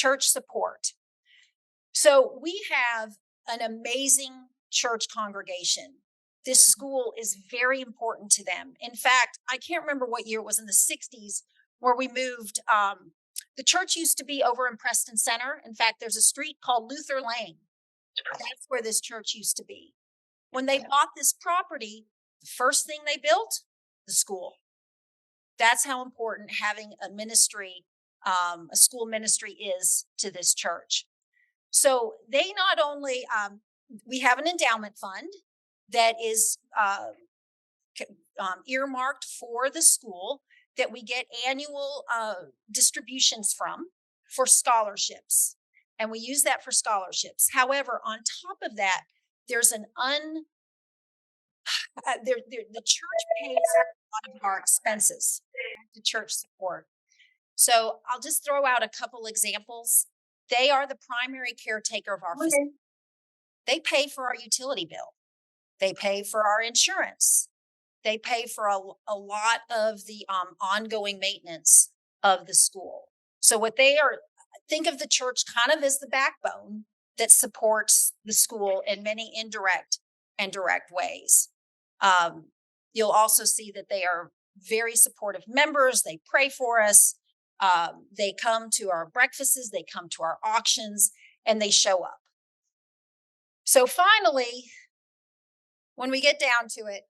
church support. So we have an amazing church congregation. This school is very important to them. In fact, I can't remember what year it was, in the 60s, where we moved. The church used to be over in Preston Center. In fact, there's a street called Luther Lane. That's where this church used to be. When they bought this property, the first thing they built, the school. That's how important having a ministry, a school ministry is to this church. So they not only, we have an endowment fund that is earmarked for the school that we get annual distributions from for scholarships. And we use that for scholarships. However, on top of that, there's an the church pays a lot of our expenses, the church support. So I'll just throw out a couple examples. They are the primary caretaker of our facility. They pay for our utility bill. They pay for our insurance. They pay for a lot of the ongoing maintenance of the school. So what they are, think of the church kind of as the backbone that supports the school in many indirect and direct ways. You'll also see that they are very supportive members. They pray for us. They come to our breakfasts, they come to our auctions, and they show up. So finally, when we get down to it,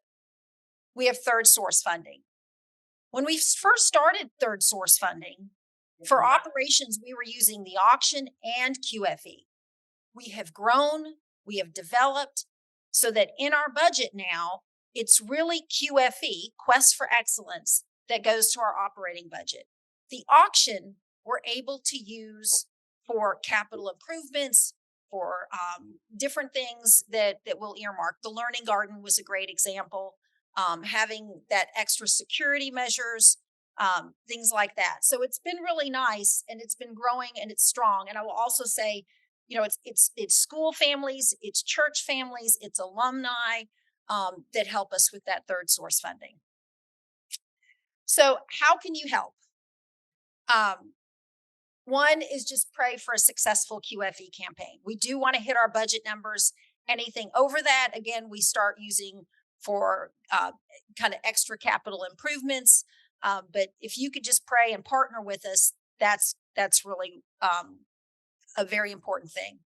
we have third source funding. When we first started third source funding, for operations, we were using the auction and QFE. We have grown, we have developed, so that in our budget now, it's really QFE, Quest for Excellence, that goes to our operating budget. The auction we're able to use for capital improvements, for different things that we'll earmark. The Learning Garden was a great example, having that extra security measures, things like that. So it's been really nice, and it's been growing, and it's strong. And I will also say, it's school families, it's church families, it's alumni that help us with that third source funding. So how can you help? One is just pray for a successful QFE campaign. We do want to hit our budget numbers. Anything over that, again, we start using for kind of extra capital improvements. But if you could just pray and partner with us, that's really a very important thing.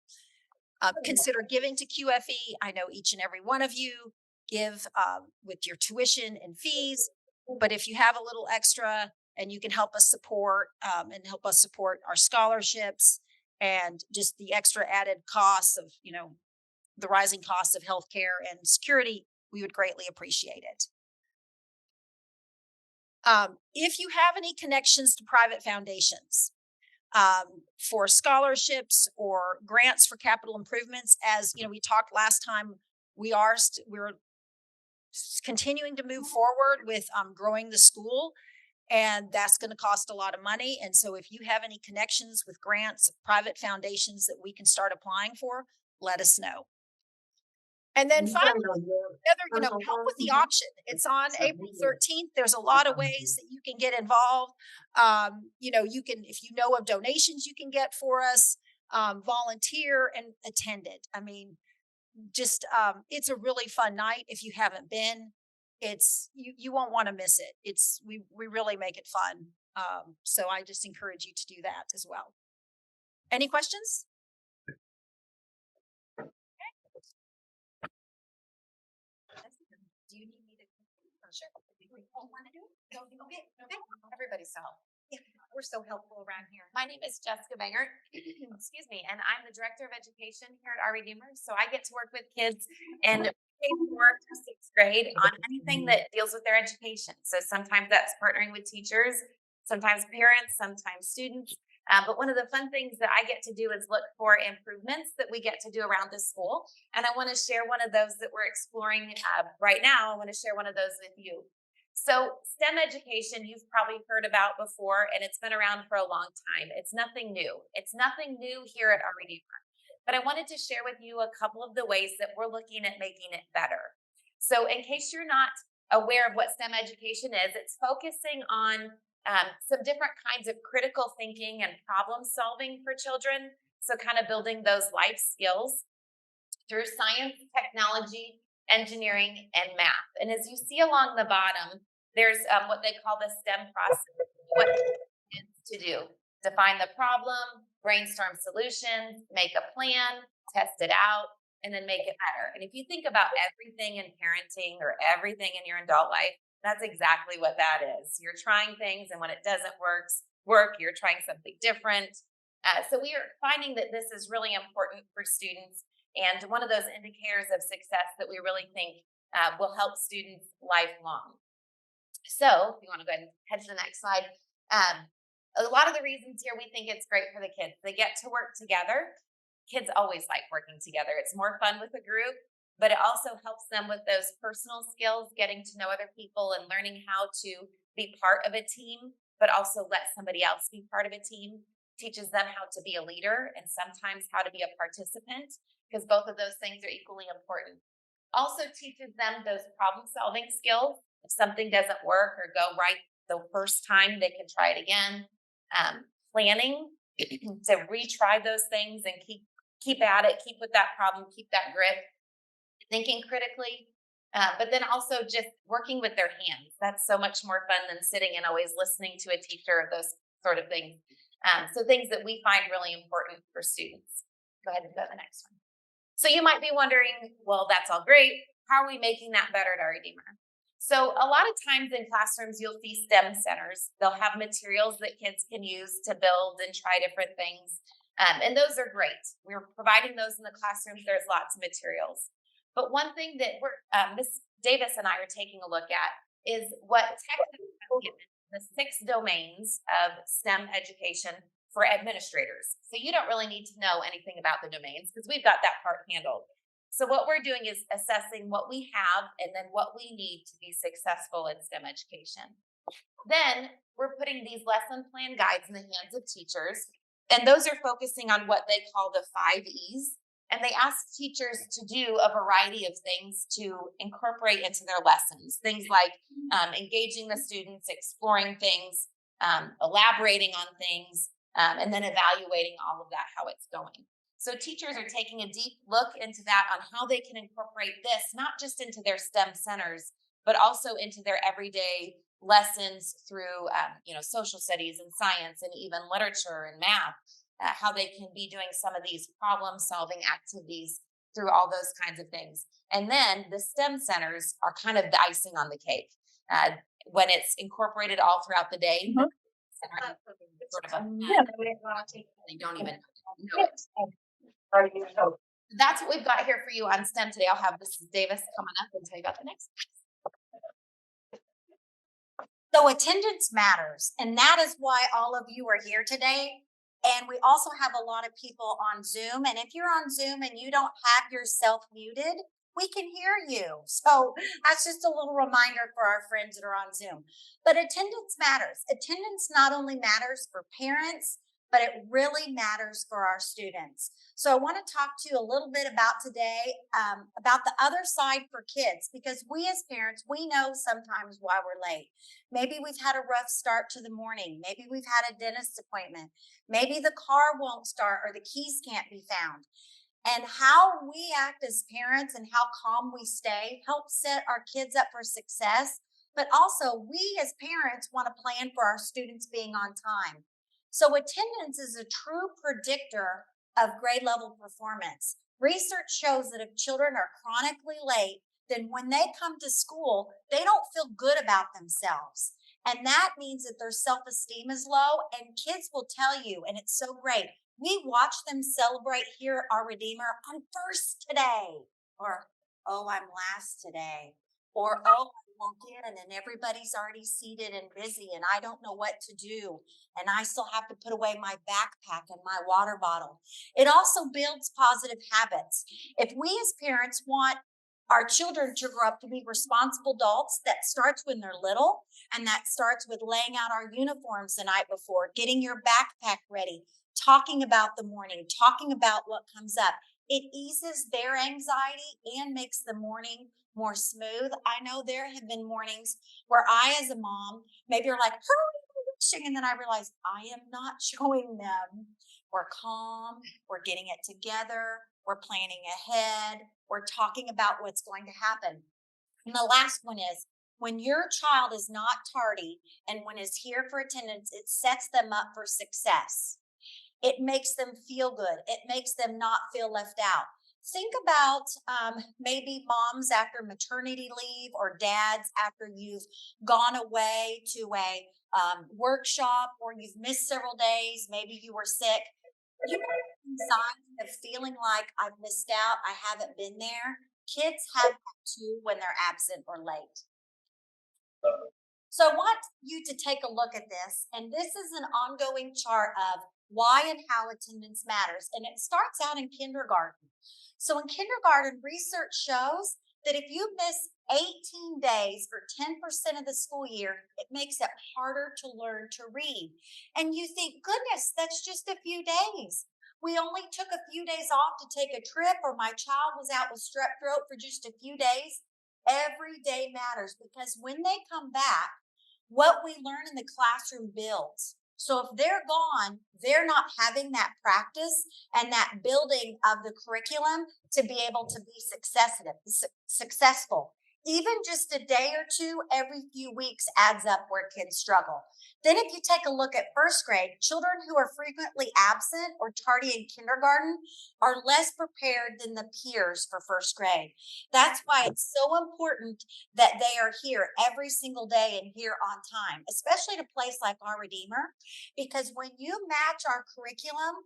Consider giving to QFE. I know each and every one of you give with your tuition and fees, but if you have a little extra and you can help us support our scholarships and just the extra added costs of, the rising costs of healthcare and security, we would greatly appreciate it. If you have any connections to private foundations for scholarships or grants for capital improvements, as we talked last time, we're continuing to move forward with growing the school, and that's going to cost a lot of money. And so if you have any connections with grants, private foundations that we can start applying for, let us know. And then finally, help with the auction. It's on April 13th. There's a lot of ways that you can get involved. You can, if you know of donations you can get for us, volunteer and attend it. I mean, just it's a really fun night. If you haven't been, you won't want to miss it. We really make it fun. So I just encourage you to do that as well. Any questions? Do you need me to? Sure. Want to do it? Okay. Everybody's so helpful. Yeah, we're so helpful around here. My name is Jessica Bangert, excuse me, and I'm the Director of Education here at Our Redeemer. So I get to work with kids in K-4 through 6th grade on anything that deals with their education. So sometimes that's partnering with teachers, sometimes parents, sometimes students. But one of the fun things that I get to do is look for improvements that we get to do around the school. And I want to share one of those that we're exploring right now. I want to share one of those with you. So STEM education, you've probably heard about before, and it's been around for a long time. It's nothing new. It's nothing new here at Our Redeemer. But I wanted to share with you a couple of the ways that we're looking at making it better. So in case you're not aware of what STEM education is, it's focusing on some different kinds of critical thinking and problem solving for children. So, kind of building those life skills through science, technology, engineering, and math. And as you see along the bottom, there's what they call the STEM process. What kids to do: define the problem, brainstorm solutions, make a plan, test it out, and then make it better. And if you think about everything in parenting or everything in your adult life, that's exactly what that is. You're trying things, and when it doesn't work, you're trying something different. So we are finding that this is really important for students, and one of those indicators of success that we really think will help students lifelong. So if you want to go ahead and head to the next slide. A lot of the reasons here we think it's great for the kids: they get to work together. Kids always like working together. It's more fun with a group, but it also helps them with those personal skills, getting to know other people and learning how to be part of a team, but also let somebody else be part of a team. Teaches them how to be a leader and sometimes how to be a participant, because both of those things are equally important. Also teaches them those problem solving skills. If something doesn't work or go right the first time, they can try it again. Planning to retry those things and keep at it, keep with that problem, keep that grip, thinking critically, but then also just working with their hands. That's so much more fun than sitting and always listening to a teacher, those sort of things. So things that we find really important for students. Go ahead and go to the next one. So you might be wondering, well, that's all great. How are we making that better at Our Redeemer? So a lot of times in classrooms, you'll see STEM centers. They'll have materials that kids can use to build and try different things. And those are great. We're providing those in the classrooms. There's lots of materials. But one thing that Miss Davis and I are taking a look at is what Texas has given the 6 domains of STEM education for administrators. So you don't really need to know anything about the domains because we've got that part handled. So what we're doing is assessing what we have and then what we need to be successful in STEM education. Then we're putting these lesson plan guides in the hands of teachers, and those are focusing on what they call the 5 E's. And they ask teachers to do a variety of things to incorporate into their lessons. Things like engaging the students, exploring things, elaborating on things, and then evaluating all of that, how it's going. So teachers are taking a deep look into that on how they can incorporate this, not just into their STEM centers, but also into their everyday lessons through, social studies and science and even literature and math. How they can be doing some of these problem solving activities through all those kinds of things. And then the STEM centers are kind of the icing on the cake. When it's incorporated all throughout the day, sort of they don't even know it. That's what we've got here for you on STEM today. I'll have Mrs. Davis coming up and tell you about the next one. So attendance matters, and that is why all of you are here today. And we also have a lot of people on Zoom. And if you're on Zoom and you don't have yourself muted, we can hear you. So that's just a little reminder for our friends that are on Zoom. But attendance matters. Attendance not only matters for parents, but it really matters for our students. So I want to talk to you a little bit about today, about the other side for kids, because we as parents, we know sometimes why we're late. Maybe we've had a rough start to the morning. Maybe we've had a dentist appointment. Maybe the car won't start or the keys can't be found. And how we act as parents and how calm we stay helps set our kids up for success. But also, we as parents want to plan for our students being on time. So attendance is a true predictor of grade level performance. Research shows that if children are chronically late, then when they come to school, they don't feel good about themselves. And that means that their self-esteem is low, and kids will tell you, and it's so great. We watch them celebrate here at Our Redeemer. I'm first today, or, oh, I'm last today, or, oh, I walk in and everybody's already seated and busy and I don't know what to do. And I still have to put away my backpack and my water bottle. It also builds positive habits. If we as parents want our children to grow up to be responsible adults, that starts when they're little, and that starts with laying out our uniforms the night before, getting your backpack ready, talking about the morning, talking about what comes up. It eases their anxiety and makes the morning more smooth. I know there have been mornings where I, as a mom, maybe you're like, hurry, finishing. And then I realized I am not showing them. We're calm. We're getting it together. We're planning ahead. We're talking about what's going to happen. And the last one is when your child is not tardy and when is here for attendance, it sets them up for success. It makes them feel good. It makes them not feel left out. Think about maybe moms after maternity leave or dads after you've gone away to a workshop or you've missed several days. Maybe you were sick. You know, anxiety of feeling like I've missed out, I haven't been there. Kids have that too when they're absent or late. So I want you to take a look at this. And this is an ongoing chart of why and how attendance matters. And it starts out in kindergarten. So in kindergarten, research shows that if you miss 18 days or 10% of the school year, it makes it harder to learn to read. And you think, goodness, that's just a few days. We only took a few days off to take a trip, or my child was out with strep throat for just a few days. Every day matters because when they come back, what we learn in the classroom builds. So if they're gone, they're not having that practice and that building of the curriculum to be able to be successful. Even just a day or two every few weeks adds up where kids struggle. Then if you take a look at first grade, children who are frequently absent or tardy in kindergarten are less prepared than the peers for first grade. That's why it's so important that they are here every single day and here on time, especially at a place like Our Redeemer, because when you match our curriculum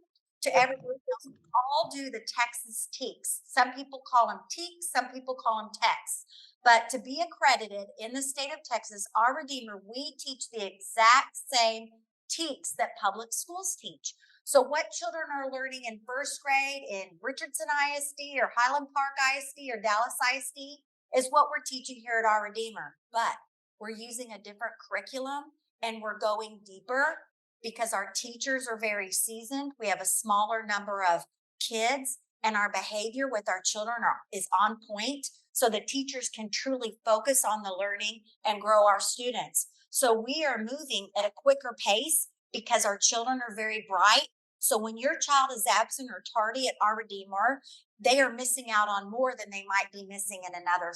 to everyone else, we all do the Texas TEKS. Some people call them TEKS, some people call them TEKS. But to be accredited in the state of Texas, Our Redeemer, we teach the exact same TEKS that public schools teach. So what children are learning in first grade in Richardson ISD or Highland Park ISD or Dallas ISD is what we're teaching here at Our Redeemer. But we're using a different curriculum and we're going deeper because our teachers are very seasoned. We have a smaller number of kids and our behavior with our children is on point. So the teachers can truly focus on the learning and grow our students. So we are moving at a quicker pace because our children are very bright. So when your child is absent or tardy at Our Redeemer, they are missing out on more than they might be missing in another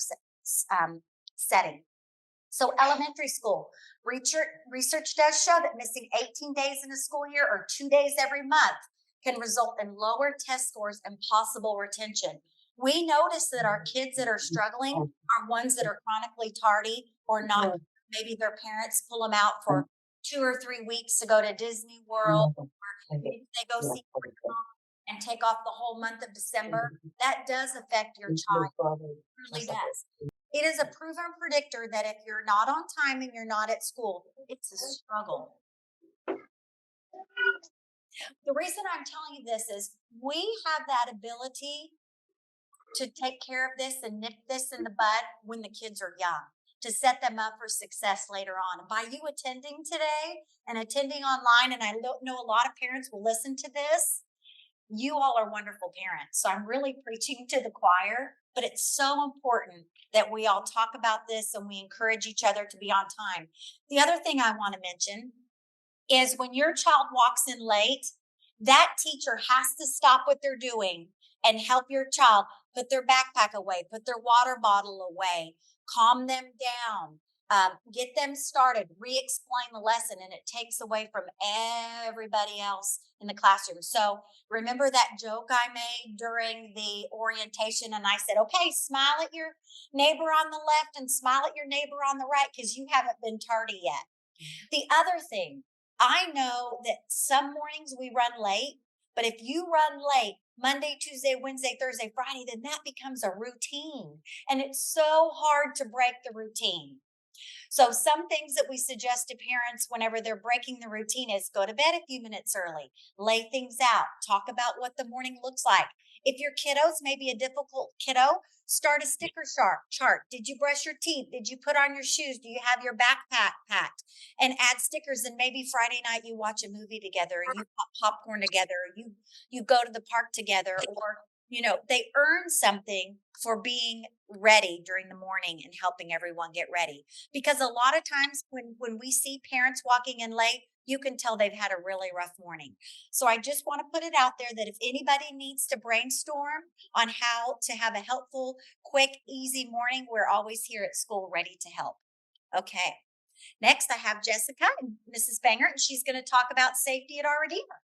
setting. So elementary school, research does show that missing 18 days in a school year or 2 days every month can result in lower test scores and possible retention. We notice that our kids that are struggling are ones that are chronically tardy or not. Maybe their parents pull them out for 2 or 3 weeks to go to Disney World, or maybe they go see and take off the whole month of December. That does affect your child. It really does. It is a proven predictor that if you're not on time and you're not at school, it's a struggle. The reason I'm telling you this is we have that ability to take care of this and nip this in the bud when the kids are young, to set them up for success later on. And by you attending today and attending online, and I know a lot of parents will listen to this, you all are wonderful parents. So I'm really preaching to the choir, but it's so important that we all talk about this and we encourage each other to be on time. The other thing I want to mention is when your child walks in late, that teacher has to stop what they're doing and help your child put their backpack away, put their water bottle away, calm them down, get them started, re-explain the lesson, and it takes away from everybody else in the classroom. So remember that joke I made during the orientation, and I said, okay, smile at your neighbor on the left and smile at your neighbor on the right because you haven't been tardy yet. The other thing, I know that some mornings we run late, but if you run late Monday, Tuesday, Wednesday, Thursday, Friday, then that becomes a routine. And it's so hard to break the routine. So some things that we suggest to parents whenever they're breaking the routine is go to bed a few minutes early, lay things out, talk about what the morning looks like. If your kiddos may be a difficult kiddo, start a sticker chart. Did you brush your teeth? Did you put on your shoes? Do you have your backpack packed? And add stickers. And maybe Friday night you watch a movie together, or you pop popcorn together, or you go to the park together, or they earn something for being ready during the morning and helping everyone get ready. Because a lot of times when we see parents walking in late, you can tell they've had a really rough morning. So I just want to put it out there that if anybody needs to brainstorm on how to have a helpful, quick, easy morning, we're always here at school ready to help. Okay. Next, I have Jessica and Mrs. Bangert, and she's going to talk about safety at Our Redeemer.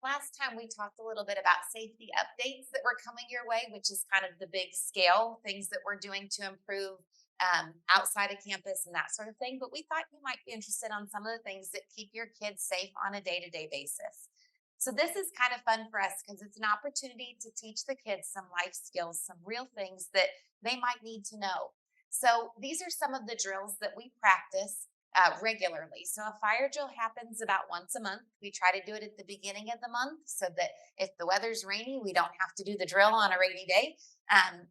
Last time we talked a little bit about safety updates that were coming your way, which is kind of the big scale things that we're doing to improve outside of campus and that sort of thing. But we thought you might be interested on some of the things that keep your kids safe on a day-to-day basis. So this is kind of fun for us because it's an opportunity to teach the kids some life skills, some real things that they might need to know. So these are some of the drills that we practice regularly. So a fire drill happens about once a month. We try to do it at the beginning of the month so that if the weather's rainy, we don't have to do the drill on a rainy day.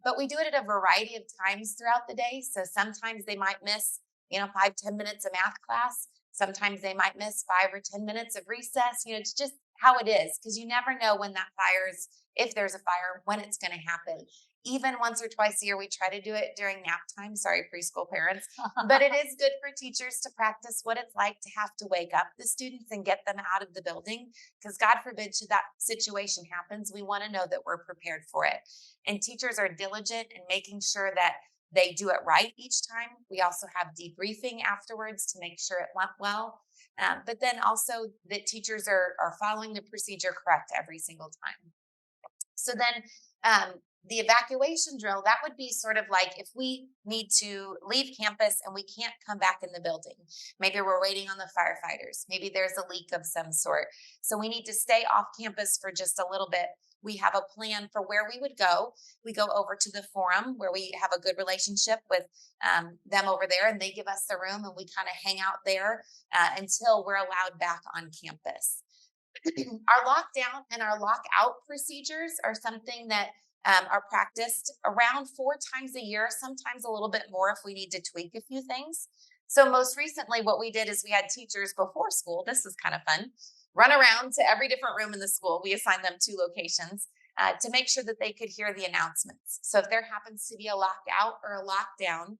But we do it at a variety of times throughout the day. So sometimes they might miss, 5-10 minutes of math class. Sometimes they might miss 5 or 10 minutes of recess. It's just how it is because you never know when that fire's, if there's a fire, when it's going to happen. Even once or twice a year, we try to do it during nap time. Sorry, preschool parents. But it is good for teachers to practice what it's like to have to wake up the students and get them out of the building. Because God forbid, should that situation happens, we want to know that we're prepared for it. And teachers are diligent in making sure that they do it right each time. We also have debriefing afterwards to make sure it went well. But then also that teachers are following the procedure correct every single time. So then the evacuation drill, that would be sort of like if we need to leave campus and we can't come back in the building. Maybe we're waiting on the firefighters. Maybe there's a leak of some sort. So we need to stay off campus for just a little bit. We have a plan for where we would go. We go over to the forum where we have a good relationship with them over there, and they give us the room and we kind of hang out there until we're allowed back on campus. Our lockdown and our lockout procedures are something that are practiced around 4 times a year, sometimes a little bit more if we need to tweak a few things. So most recently, what we did is we had teachers before school, this was kind of fun, run around to every different room in the school. We assigned them 2 locations to make sure that they could hear the announcements. So if there happens to be a lockout or a lockdown,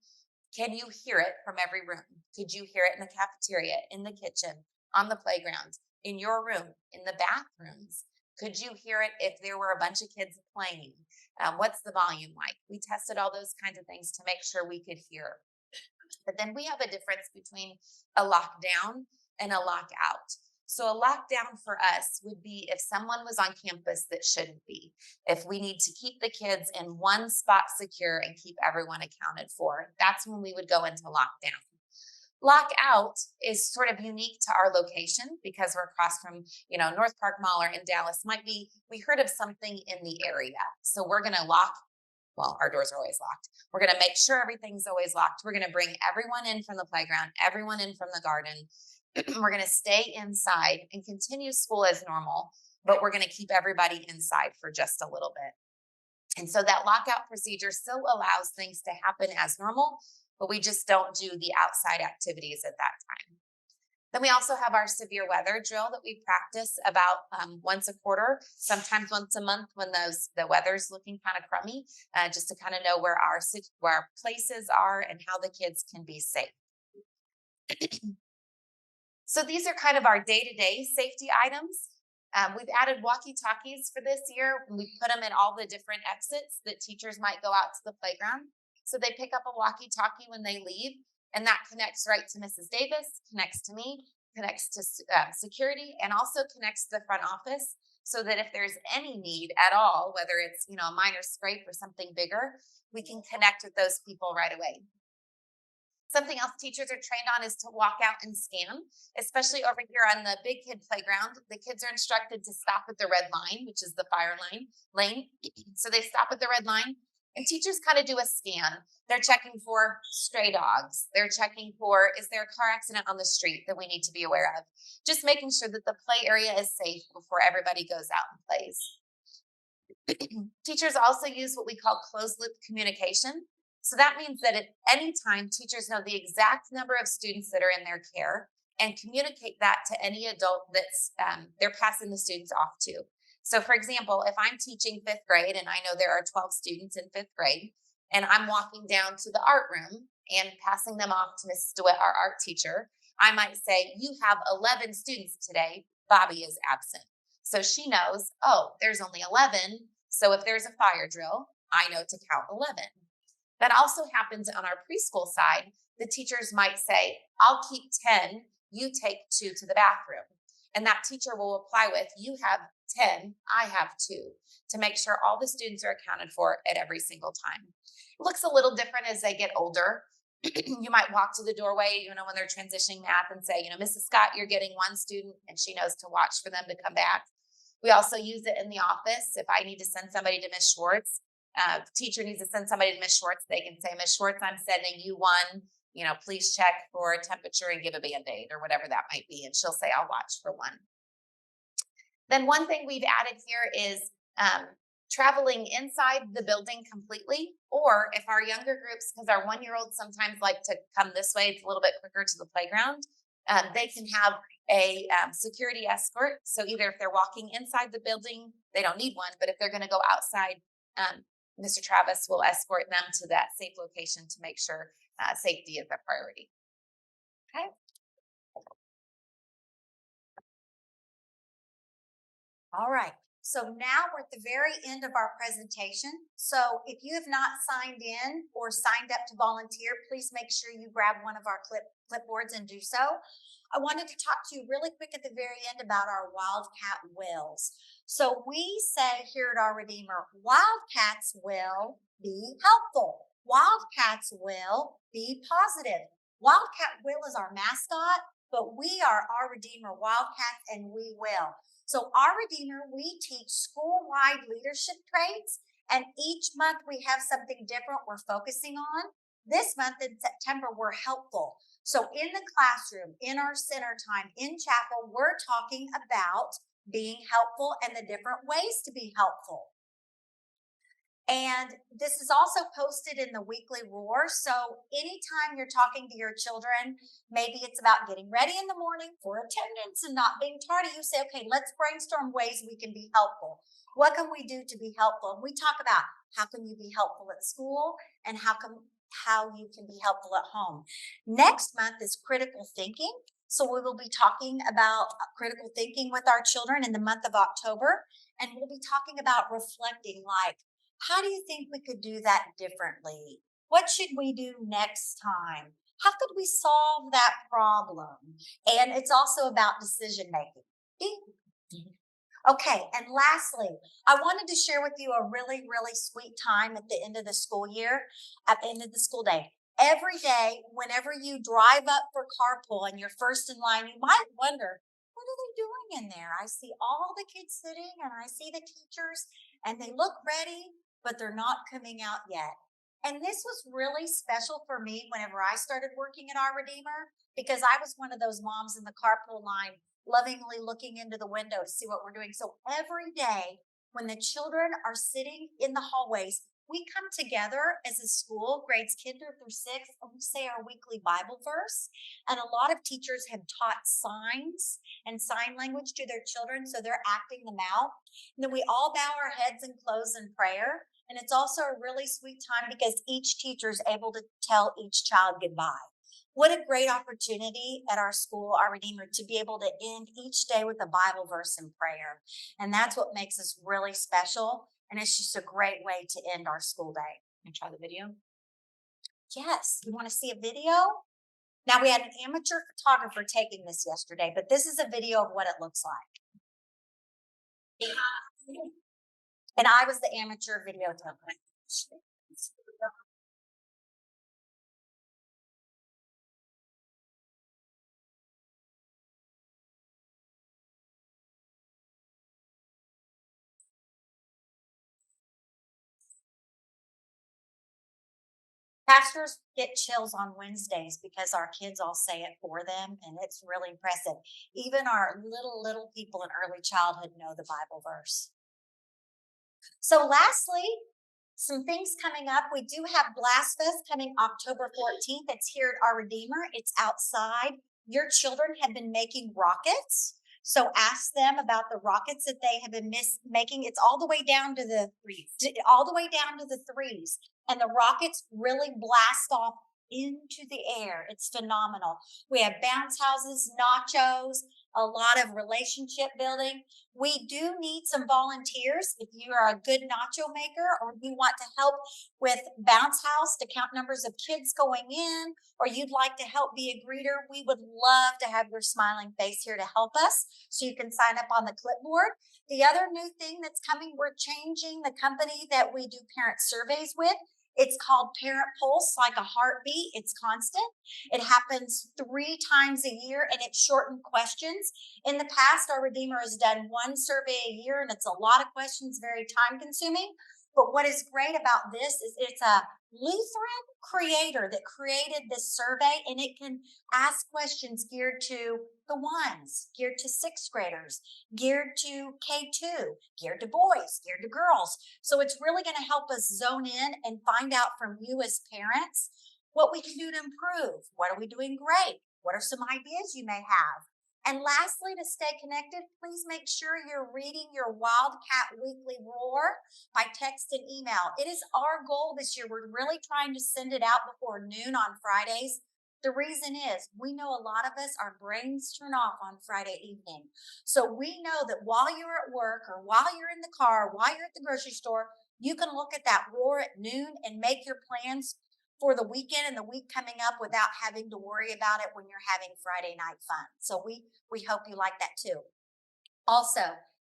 can you hear it from every room? Could you hear it in the cafeteria, in the kitchen, on the playground, in your room, in the bathrooms? Could you hear it if there were a bunch of kids playing? What's the volume like? We tested all those kinds of things to make sure we could hear. But then we have a difference between a lockdown and a lockout. So a lockdown for us would be if someone was on campus that shouldn't be, if we need to keep the kids in one spot secure and keep everyone accounted for, that's when we would go into lockdown. Lockout is sort of unique to our location because we're across from, North Park Mall or in Dallas. We heard of something in the area. So we're going to lock. Well, our doors are always locked. We're going to make sure everything's always locked. We're going to bring everyone in from the playground, everyone in from the garden. We're going to stay inside and continue school as normal, but we're going to keep everybody inside for just a little bit. And so that lockout procedure still allows things to happen as normal, but we just don't do the outside activities at that time. Then we also have our severe weather drill that we practice about once a quarter, sometimes once a month when the weather's looking kind of crummy, just to kind of know where our places are and how the kids can be safe. So these are kind of our day-to-day safety items. We've added walkie-talkies for this year. We put them in all the different exits that teachers might go out to the playground. So they pick up a walkie-talkie when they leave, and that connects right to Mrs. Davis, connects to me, connects to security, and also connects to the front office so that if there's any need at all, whether it's, a minor scrape or something bigger, we can connect with those people right away. Something else teachers are trained on is to walk out and scan, especially over here on the big kid playground. The kids are instructed to stop at the red line, which is the fire lane. So they stop at the red line. And teachers kind of do a scan. They're checking for stray dogs. They're checking for, is there a car accident on the street that we need to be aware of? Just making sure that the play area is safe before everybody goes out and plays. Teachers also use what we call closed loop communication. So that means that at any time, teachers know the exact number of students that are in their care and communicate that to any adult that's they're passing the students off to. So for example, if I'm teaching 5th grade and I know there are 12 students in 5th grade, and I'm walking down to the art room and passing them off to Mrs. DeWitt, our art teacher, I might say, you have 11 students today. Bobby is absent. So she knows, oh, there's only 11. So if there's a fire drill, I know to count 11. That also happens on our preschool side. The teachers might say, I'll keep 10, you take 2 to the bathroom. And that teacher will reply with, you have 10, I have 2, to make sure all the students are accounted for at every single time. It looks a little different as they get older. You might walk to the doorway, when they're transitioning math and say, Mrs. Scott, you're getting 1 student, and she knows to watch for them to come back. We also use it in the office. If I need to send somebody to Miss Schwartz, teacher needs to send somebody to Miss Schwartz, they can say, Miss Schwartz, I'm sending you 1, please check for temperature and give a Band-Aid or whatever that might be. And she'll say, I'll watch for 1. Then one thing we've added here is traveling inside the building completely, or if our younger groups, because our 1-year-olds sometimes like to come this way, it's a little bit quicker to the playground, they can have a security escort. So either if they're walking inside the building, they don't need one, but if they're going to go outside, Mr. Travis will escort them to that safe location to make sure safety is a priority. Okay. All right. So now we're at the very end of our presentation. So if you have not signed in or signed up to volunteer, please make sure you grab one of our clipboards and do so. I wanted to talk to you really quick at the very end about our Wildcat wills. So we say here at Our Redeemer, Wildcats will be helpful. Wildcats will be positive. Wildcat Will is our mascot, but we are Our Redeemer Wildcats, and we will. So Our Redeemer, we teach school-wide leadership traits, and each month we have something different we're focusing on. This month in September, we're helpful. So in the classroom, in our center time, in chapel, we're talking about being helpful and the different ways to be helpful. And this is also posted in the weekly roar. So anytime you're talking to your children, maybe it's about getting ready in the morning for attendance and not being tardy, you say, okay, let's brainstorm ways we can be helpful. What can we do to be helpful? And we talk about how can you be helpful at school and how you can be helpful at home. Next month is critical thinking. So we will be talking about critical thinking with our children in the month of October. And we'll be talking about reflecting, like, how do you think we could do that differently? What should we do next time? How could we solve that problem? And it's also about decision making. Okay, and lastly, I wanted to share with you a really, really sweet time at the end of the school year, at the end of the school day. Every day, whenever you drive up for carpool and you're first in line, you might wonder, what are they doing in there? I see all the kids sitting and I see the teachers and they look ready, but they're not coming out yet. And this was really special for me whenever I started working at Our Redeemer, because I was one of those moms in the carpool line, lovingly looking into the window to see what we're doing. So every day when the children are sitting in the hallways, we come together as a school, grades kinder through 6, and we say our weekly Bible verse. And a lot of teachers have taught signs and sign language to their children, so they're acting them out. And then we all bow our heads and close in prayer. And it's also a really sweet time because each teacher is able to tell each child goodbye. What a great opportunity at our school, Our Redeemer, to be able to end each day with a Bible verse and prayer. And that's what makes us really special. And it's just a great way to end our school day. Can I try the video? Yes. You want to see a video? Now, we had an amateur photographer taking this yesterday, but this is a video of what it looks like. And I was the amateur videographer. Pastors get chills on Wednesdays because our kids all say it for them, and it's really impressive. Even our little people in early childhood know the Bible verse. So lastly, some things coming up. We do have Blast Fest coming October 14th. It's here at Our Redeemer. It's outside. Your children have been making rockets. So ask them about the rockets that they have been making. It's all the way down to the threes. and the rockets really blast off into the air. It's phenomenal. We have bounce houses, nachos, a lot of relationship building. We do need some volunteers. If you are a good nacho maker or you want to help with bounce house to count numbers of kids going in, or you'd like to help be a greeter, we would love to have your smiling face here to help us. So you can sign up on the clipboard. The other new thing that's coming, we're changing the company that we do parent surveys with. It's called Parent Pulse, like a heartbeat. It's constant. It happens 3 times a year and it's shortened questions. In the past, Our Redeemer has done 1 survey a year and it's a lot of questions, very time consuming. But what is great about this is it's a Lutheran creator that created this survey, and it can ask questions geared to the ones, geared to 6th graders, geared to K2, geared to boys, geared to girls. So it's really going to help us zone in and find out from you as parents what we can do to improve. What are we doing great? What are some ideas you may have? And lastly, to stay connected, please make sure you're reading your Wildcat Weekly Roar by text and email. It is our goal this year. We're really trying to send it out before noon on Fridays. The reason is we know a lot of us, our brains turn off on Friday evening. So we know that while you're at work or while you're in the car, while you're at the grocery store, you can look at that roar at noon and make your plans for the weekend and the week coming up without having to worry about it when you're having Friday night fun. So we hope you like that too. Also,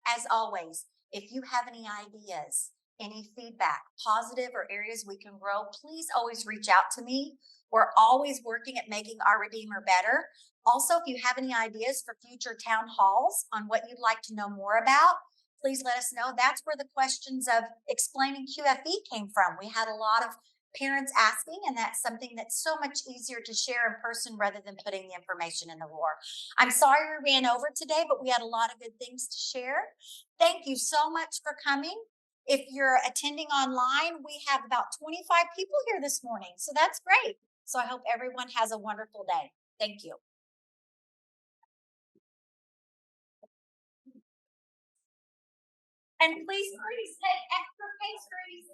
as always, if you have any ideas, any feedback, positive or areas we can grow, please always reach out to me. We're always working at making Our Redeemer better. Also, if you have any ideas for future town halls on what you'd like to know more about, please let us know. That's where the questions of explaining QFE came from. We had a lot of parents asking, and that's something that's so much easier to share in person rather than putting the information in the roar. I'm sorry we ran over today, but we had a lot of good things to share. Thank you so much for coming. If you're attending online, we have about 25 people here this morning, so that's great. So I hope everyone has a wonderful day. Thank you. And please take extra pastries.